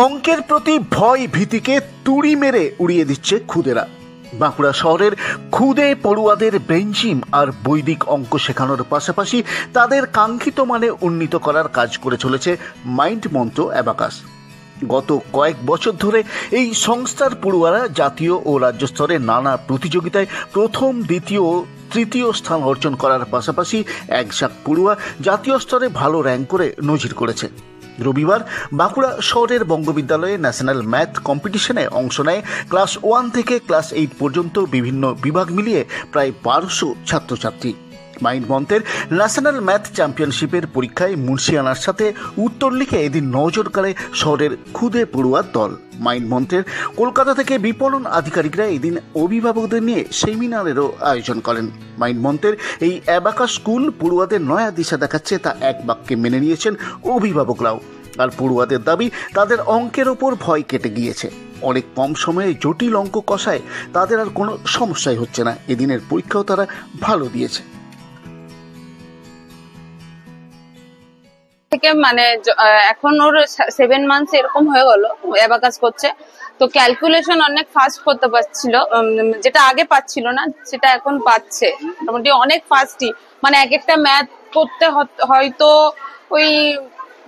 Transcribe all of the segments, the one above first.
অঙ্কের প্রতি ভয় ভীতিকে তুড়ি মেরে উড়িয়ে দিচ্ছে খুদেরা। বাঁকুড়া শহরের খুদে পড়ুয়াদের ব্রেনজিম আর বৈদিক অঙ্ক শেখানোর পাশাপাশি তাদের কাঙ্ক্ষিত মানে উন্নীত করার কাজ করে চলেছে মাইন্ড মন্ত্র অ্যাবাকাস। গত কয়েক বছর ধরে এই সংস্থার পড়ুয়ারা জাতীয় ও রাজ্য স্তরে নানা প্রতিযোগিতায় প্রথম, দ্বিতীয় ও তৃতীয় স্থান অর্জন করার পাশাপাশি একঝাঁক পড়ুয়া জাতীয় স্তরে ভালো র্যাঙ্ক করে নজির করেছে। রবিবার বাঁকুড়া শহরের বঙ্গবিদ্যালয়ে ন্যাশনাল ম্যাথ কম্পিটিশনে অংশ নেয় ক্লাস 1 থেকে ক্লাস 8 পর্যন্ত বিভিন্ন বিভাগ মিলিয়ে প্রায় 1200 ছাত্রছাত্রী। মাইন্ড মন্ত্রের ন্যাশনাল ম্যাথ চ্যাম্পিয়নশিপের পরীক্ষায় মুন্সিয়ানার সাথে উত্তর লিখে এদিন নজর কাড়ে শহরের খুদে পড়ুয়ার দল। মাইন্ড মন্ত্রের কলকাতা থেকে বিপণন আধিকারিকরা এদিন অভিভাবকদের নিয়ে সেমিনারেরও আয়োজন করেন। মাইন্ড মন্ত্রের এই অ্যাবাকাস স্কুল পড়ুয়াদের নয়া দিশা দেখাচ্ছে, তা এক বাক্যে মেনে নিয়েছেন অভিভাবকরাও। আর পড়ুয়াদের দাবি, তাদের অঙ্কের ওপর ভয় কেটে গিয়েছে। অনেক কম সময়ে জটিল অঙ্ক কষায় তাদের আর কোনো সমস্যাই হচ্ছে না। এদিনের পরীক্ষাও তারা ভালো দিয়েছে। থেকে মানে এখন ওর 7 মান্থস এরকম হয়ে গেল অ্যাবাকাস করছে, তো ক্যালকুলেশন অনেক ফাস্ট করতে পারছিল, যেটা আগে পাচ্ছিল না সেটা এখন পাচ্ছে মোটামুটি অনেক ফাস্টই। মানে এক একটা ম্যাথ করতে হয়তো ওই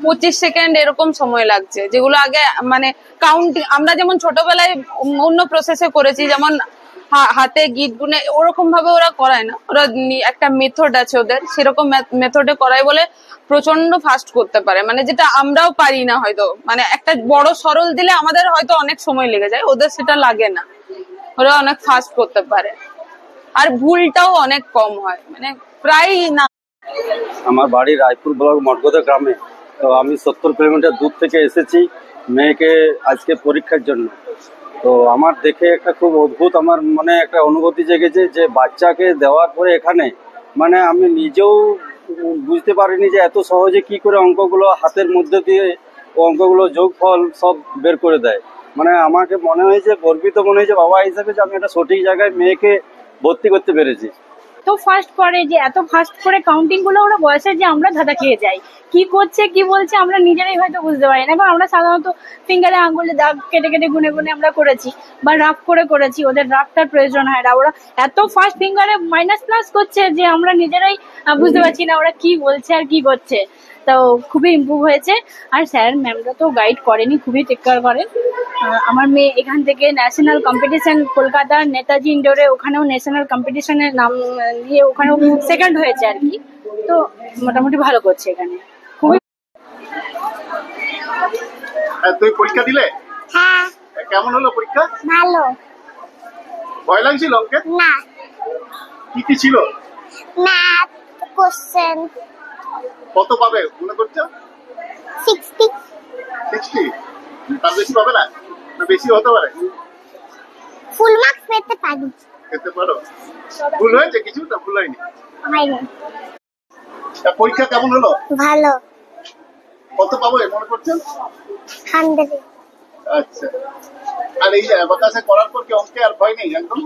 25 সেকেন্ড এরকম সময় লাগছে, যেগুলো আগে মানে কাউন্টিং আমরা যেমন ছোটবেলায় অন্য প্রসেসে করেছি, যেমন হাতে গিট গুনে, ওরকম ভাবে ওরা করায় না। ওরা একটা মেথড আছে ওদের, সেরকম মেথডে করায় বলে প্রচন্ড ফাস্ট করতে পারে, মানে যেটা আমরাও পারি না হয়তো। মানে একটা বড় সরল দিলে আমাদের হয়তো অনেক সময় লেগে যায়, ওদের সেটা লাগে না, ওরা অনেক ফাস্ট করতে পারে। আর ভুলটাও অনেক কম হয়, মানে প্রায় না। আমার বাড়ি রায়পুর ব্লক মঠগোদা গ্রামে, তো আমি 70 কিলোমিটার দূর থেকে এসেছি মেয়েকে আজকে পরীক্ষার জন্য। তো আমার দেখে একটা খুব অদ্ভুত আমার মনে একটা অনুভূতি জেগেছে যে বাচ্চাকে দেওয়ার পরে এখানে মানে আমি নিজেও বুঝতে পারিনি যে এত সহজে কি করে অঙ্কগুলো হাতের মধ্যে দিয়ে অঙ্কগুলো যোগফল সব বের করে দেয়। মানে আমাকে মনে হয়েছে, গর্বিত মনে হয়েছে বাবা হিসেবে যে আমি একটা সঠিক জায়গায় মেয়েকে ভর্তি করতে পেরেছি। তো ফাস্ট করে যে এত ফাস্ট করে কাউন্টিং গুলো ওরা বয়সে যে আমরা ধাঁধা খেয়ে যাই, কি করছে কি বলছে আমরা নিজেরাই হয়তো বুঝতে পারি না। এখন আমরা সাধারণত ফিঙ্গারে আঙ্গুলে দাগ কেটে কেটে গুনে গুনে আমরা করেছি বা রাফ করে করেছি, ওদের রাফটার প্রয়োজন হয় না। ওরা এত ফাস্ট ফিঙ্গারে মাইনাস প্লাস করছে যে আমরা নিজেরাই বুঝতে পারছি না ওরা কি বলছে আর কি করছে। তো খুবই ইমপ্রুভ হয়েছে। আর স্যার ম্যামরা তো গাইড করেনি, খুবই টেক কেয়ার করেন। আমার মেয়ে এখান থেকে ন্যাশনাল কম্পিটিশন কলকাতার নেতাজি ইন্ডোরে, ওখানেও ন্যাশনাল কম্পিটিশনের নাম দিয়ে ওখানেও সেকেন্ড হয়েছে আর কি। তো মোটামুটি ভালো করছে এখানে। খুবই তুই পরীক্ষা দিলে? হ্যাঁ। কেমন হলো পরীক্ষা? ভালো। ভয় লাগছিল অঙ্কে? না। কি কি ছিল? Math question. কত পাবে মনে করছো? 60। 60? তার বেশি পাবে না? না বেশি হতে পারে? ফুল মার্কস পেতে পারি। পেতে পারো? ভুল হয়েছে কিছু? না ভুল হয়নি? হয়নি। পরীক্ষা কেমন হলো? ভালো। কত পাবো মনে করছেন? 100। আচ্ছা। আর এই অ্যাবাকাসে করার পর কি অঙ্কে আর ভয় নেই একদম?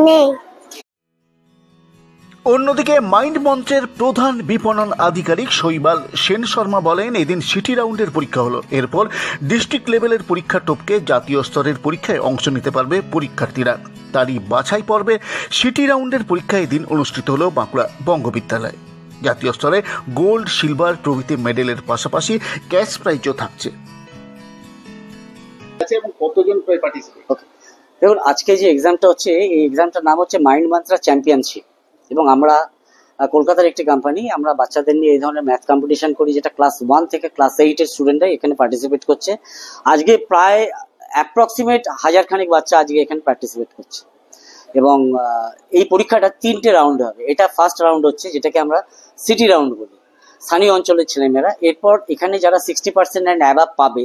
নেই। অন্যদিকে মাইন্ড মঞ্চের প্রধান বিপণন আধিকারিক শৈবাল সেন শর্মা বলেন, এদিন সিটি রাউন্ডের পরীক্ষা হলো, এরপর ডিস্ট্রিক্ট লেভেলের পরীক্ষা টপকে জাতীয় স্তরের পরীক্ষায় অংশ নিতে পারবে পরীক্ষার্থীরা। তারই বাছাই পর্বে সিটি রাউন্ডের পরীক্ষা এদিন অনুষ্ঠিত হলো বাঁকুড়া বঙ্গবিদ্যালয়ে। জাতীয় স্তরে গোল্ড, সিলভার প্রভৃতি মেডেলের পাশাপাশি ক্যাশ প্রাইজও থাকছে। কতজন পার্টিসিপেট? দেখুন, আজকে যে এক্সামটা হচ্ছে, এই এক্সামটার নাম হচ্ছে মাইন্ড মন্ত্রা চ্যাম্পিয়নশিপ, এবং আমরা কলকাতার একটি কোম্পানি, আমরা বাচ্চাদের নিয়ে এই ধরনের ম্যাথ কম্পিটিশন করি, যেটা ক্লাস 1 থেকে ক্লাস 8 এর স্টুডেন্টরা এখানে পার্টিসিপেট করছে। আজকে প্রায় অ্যাপ্রক্সিমেট 1000 খানিক বাচ্চা আজকে এখানে পার্টিসিপেট করছে, এবং এই পরীক্ষাটা 3টে রাউন্ড হবে। এটা ফার্স্ট রাউন্ড হচ্ছে, যেটাকে আমরা সিটি রাউন্ড বলি, স্থানীয় অঞ্চলের ছেলেমেয়েরা। এরপর এখানে যারা 60% অ্যান্ড অ্যাবাভ পাবে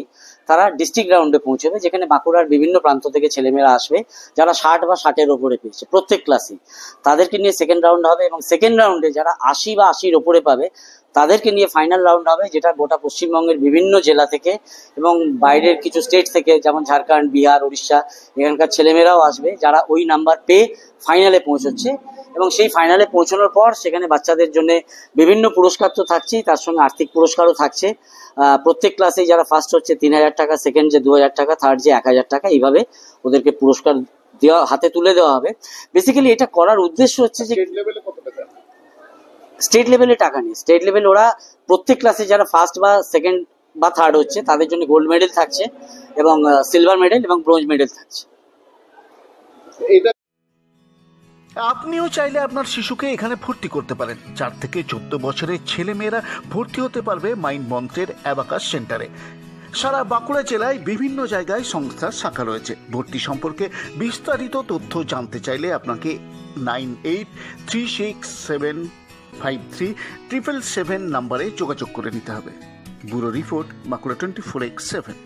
তারা ডিস্ট্রিক্ট রাউন্ডে পৌঁছবে, যেখানে বাঁকুড়ার বিভিন্ন প্রান্ত থেকে ছেলেমেয়েরা আসবে যারা 60 বা 60-এর ওপরে পেয়েছে প্রত্যেক ক্লাসে, তাদেরকে নিয়ে সেকেন্ড রাউন্ড হবে। এবং সেকেন্ড রাউন্ডে যারা 80 বা 80-র ওপরে পাবে তাদেরকে নিয়ে ফাইনাল রাউন্ড হবে, যেটা গোটা পশ্চিমবঙ্গের বিভিন্ন জেলা থেকে এবং বাইরের কিছু স্টেট থেকে, যেমন ঝাড়খণ্ড, বিহার, উড়িষ্যা, এখানকার ছেলেমেয়েরাও আসবে যারা ওই নাম্বার পেয়ে ফাইনালে পৌঁছচ্ছে। এবং সেই ফাইনালে পৌঁছানোর পর সেখানে বাচ্চাদের জন্য বিভিন্ন পুরস্কার তো থাকছেই, তার সঙ্গে আর্থিক পুরস্কারও থাকছে। প্রত্যেক ক্লাসেই যারা ফার্স্ট হচ্ছে 3,000 টাকা, সেকেন্ড যে 2,000 টাকা, থার্ড যে 1,000 টাকা, এইভাবে ওদেরকে পুরস্কার দেওয়া, হাতে তুলে দেওয়া হবে। বেসিক্যালি এটা করার উদ্দেশ্য হচ্ছে যে স্টেট লেভেলে টাকা নেই, স্টেট লেভেল ওরা প্রত্যেক ক্লাসে যারা ফার্স্ট বা সেকেন্ড বা থার্ড হচ্ছে তাদের জন্য গোল্ড মেডেল থাকছে এবং সিলভার মেডেল এবং ব্রোঞ্জ মেডেল থাকছে। আপনিও চাইলে আপনার শিশুকে এখানে ভর্তি করতে পারেন। 4 থেকে 14 বছরের ছেলেমেয়েরা ভর্তি হতে পারবে মাইন্ড মন্ত্রের অ্যাবাকাস সেন্টারে। সারা বাঁকুড়া জেলায় বিভিন্ন জায়গায় সংস্থার শাখা রয়েছে। ভর্তি সম্পর্কে বিস্তারিত তথ্য জানতে চাইলে আপনাকে 9836753777 নম্বরে যোগাযোগ করে নিতে হবে। Bureau report, Bankura 24x7।